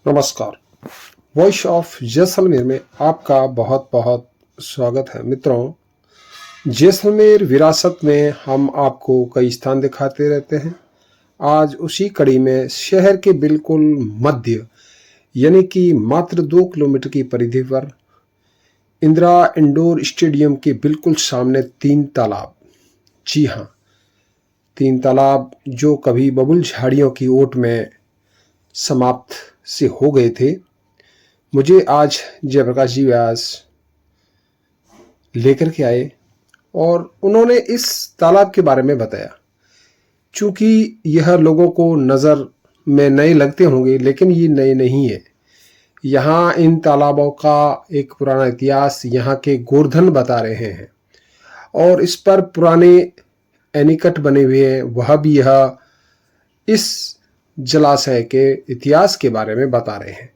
नमस्कार। Voice of Jaisalmer में आपका बहुत बहुत स्वागत है। मित्रों, जैसलमेर विरासत में हम आपको कई स्थान दिखाते रहते हैं। आज उसी कड़ी में शहर के बिल्कुल मध्य यानी कि मात्र 2 किलोमीटर की परिधि पर इंदिरा इंडोर स्टेडियम के बिल्कुल सामने 3 तालाब, जी हाँ, 3 तालाब जो कभी बबुल झाड़ियों की ओट में समाप्त से हो गए थे, मुझे आज जयप्रकाश जी व्यास लेकर के आए और उन्होंने इस तालाब के बारे में बताया। चूंकि यह लोगों को नज़र में नए लगते होंगे, लेकिन ये नए नहीं है। यहाँ इन तालाबों का एक पुराना इतिहास यहाँ के गोवर्धन बता रहे हैं और इस पर पुराने एनीकट बने हुए हैं। वह भी यह इस जलाशय के इतिहास के बारे में बता रहे हैं।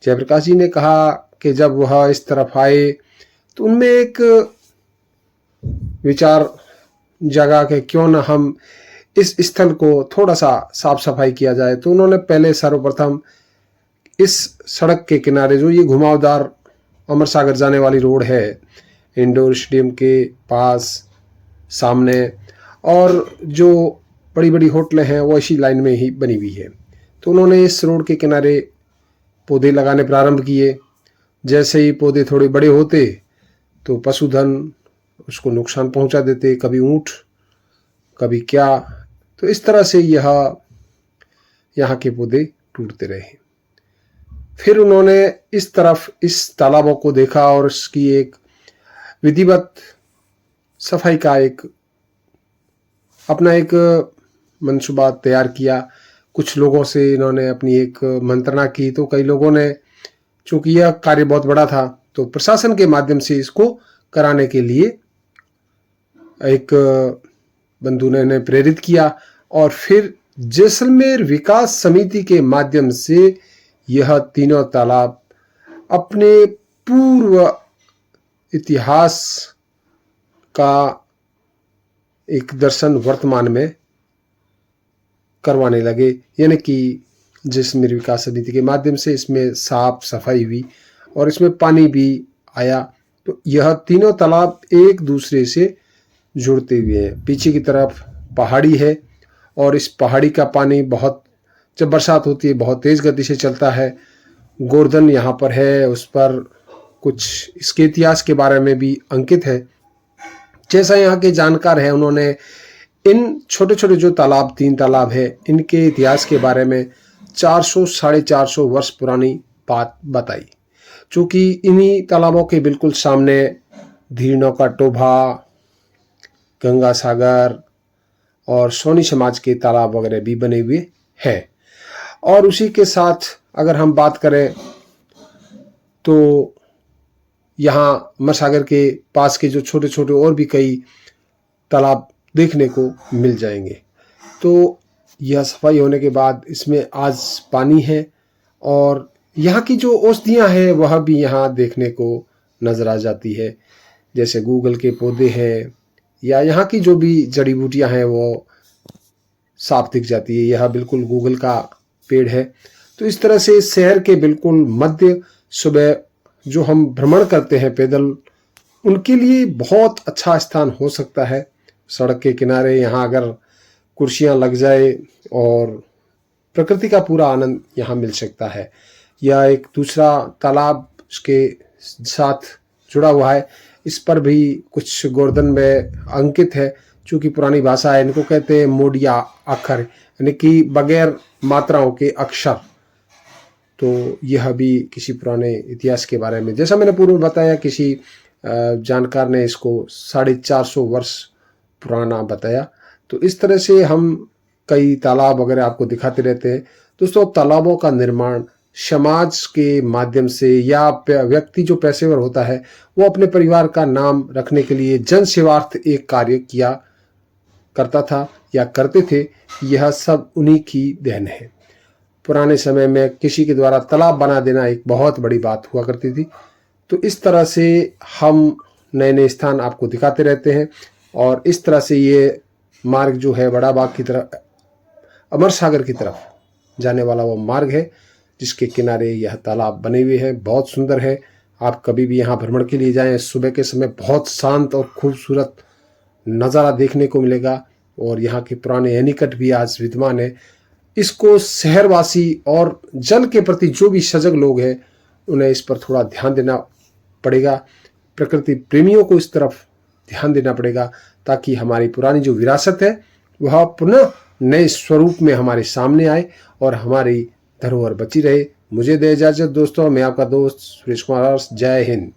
जयप्रकाश जी ने कहा कि जब वह इस तरफ आए तो उनमें एक विचार जगा कि क्यों न हम इस स्थल को थोड़ा सा साफ सफाई किया जाए। तो उन्होंने पहले सर्वप्रथम इस सड़क के किनारे जो ये घुमावदार अमर सागर जाने वाली रोड है, इंडोर स्टेडियम के पास सामने, और जो बड़ी बड़ी होटलें हैं वो इसी लाइन में ही बनी हुई है, तो उन्होंने इस रोड के किनारे पौधे लगाने प्रारंभ किए। जैसे ही पौधे थोड़े बड़े होते तो पशुधन उसको नुकसान पहुंचा देते, कभी ऊंट कभी क्या। तो इस तरह से यहाँ के पौधे टूटते रहे। फिर उन्होंने इस तरफ इस तालाबों को देखा और इसकी एक विधिवत सफाई का अपना एक मंसूबा तैयार किया। कुछ लोगों से इन्होंने अपनी एक मंत्रणा की, तो कई लोगों ने, चूंकि यह कार्य बहुत बड़ा था, तो प्रशासन के माध्यम से इसको कराने के लिए एक बंधु ने प्रेरित किया और फिर जैसलमेर विकास समिति के माध्यम से यह तीनों तालाब अपने पूर्व इतिहास का एक दर्शन वर्तमान में करवाने लगे। यानी कि जैसलमेर विकास समिति के माध्यम से इसमें साफ सफाई हुई और इसमें पानी भी आया। तो यह तीनों तालाब एक दूसरे से जुड़ते हुए हैं। पीछे की तरफ पहाड़ी है और इस पहाड़ी का पानी बहुत, जब बरसात होती है, बहुत तेज गति से चलता है। गोवर्धन यहाँ पर है, उस पर कुछ इसके इतिहास के बारे में भी अंकित है। जैसा यहाँ के जानकार हैं, उन्होंने इन छोटे छोटे जो तालाब, 3 तालाब है, इनके इतिहास के बारे में 400 साढ़े 400 वर्ष पुरानी बात बताई। चूँकि इन्हीं तालाबों के बिल्कुल सामने धीरनों का टोभा, गंगा सागर और सोनी समाज के तालाब वगैरह भी बने हुए हैं। और उसी के साथ अगर हम बात करें तो यहाँ अमर सागर के पास के जो छोटे छोटे और भी कई तालाब देखने को मिल जाएंगे। तो यह सफाई होने के बाद इसमें आज पानी है और यहाँ की जो औषधियाँ हैं वह भी यहाँ देखने को नज़र आ जाती है। जैसे गूगल के पौधे हैं या यहाँ की जो भी जड़ी बूटियाँ हैं वो साफ दिख जाती है। यह बिल्कुल गूगल का पेड़ है। तो इस तरह से शहर के बिल्कुल मध्य सुबह जो हम भ्रमण करते हैं पैदल, उनके लिए बहुत अच्छा स्थान हो सकता है। सड़क के किनारे यहाँ अगर कुर्सियाँ लग जाए और प्रकृति का पूरा आनंद यहाँ मिल सकता है। यह एक दूसरा तालाब उसके साथ जुड़ा हुआ है, इस पर भी कुछ गोवर्धन में अंकित है। चूँकि पुरानी भाषा है, इनको कहते हैं मोडिया अक्षर, यानी कि बगैर मात्राओं के अक्षर। तो यह भी किसी पुराने इतिहास के बारे में, जैसा मैंने पूर्व में बताया, किसी जानकार ने इसको 450 वर्ष पुराना बताया। तो इस तरह से हम कई तालाब वगैरह आपको दिखाते रहते हैं। दोस्तों, तालाबों का निर्माण समाज के माध्यम से या व्यक्ति जो पेशेवर होता है वो अपने परिवार का नाम रखने के लिए जन सेवार्थ एक कार्य किया करता था या करते थे। यह सब उन्हीं की देन है। पुराने समय में किसी के द्वारा तालाब बना देना एक बहुत बड़ी बात हुआ करती थी। तो इस तरह से हम नए नए स्थान आपको दिखाते रहते हैं और इस तरह से ये मार्ग जो है बड़ा बाग की तरफ, अमर सागर की तरफ जाने वाला वो मार्ग है। जिसके किनारे यह तालाब बने हुए हैं, बहुत सुंदर है। आप कभी भी यहाँ भ्रमण के लिए जाएं, सुबह के समय बहुत शांत और खूबसूरत नज़ारा देखने को मिलेगा। और यहाँ के पुराने एनीकट भी आज विद्यमान है। इसको शहरवासी और जल के प्रति जो भी सजग लोग हैं उन्हें इस पर थोड़ा ध्यान देना पड़ेगा। प्रकृति प्रेमियों को इस तरफ ध्यान देना पड़ेगा ताकि हमारी पुरानी जो विरासत है वह पुनः नए स्वरूप में हमारे सामने आए और हमारी धरोहर बची रहे। मुझे दे इजाजत दोस्तों, मैं आपका दोस्त सुरेश कुमार। जय हिंद।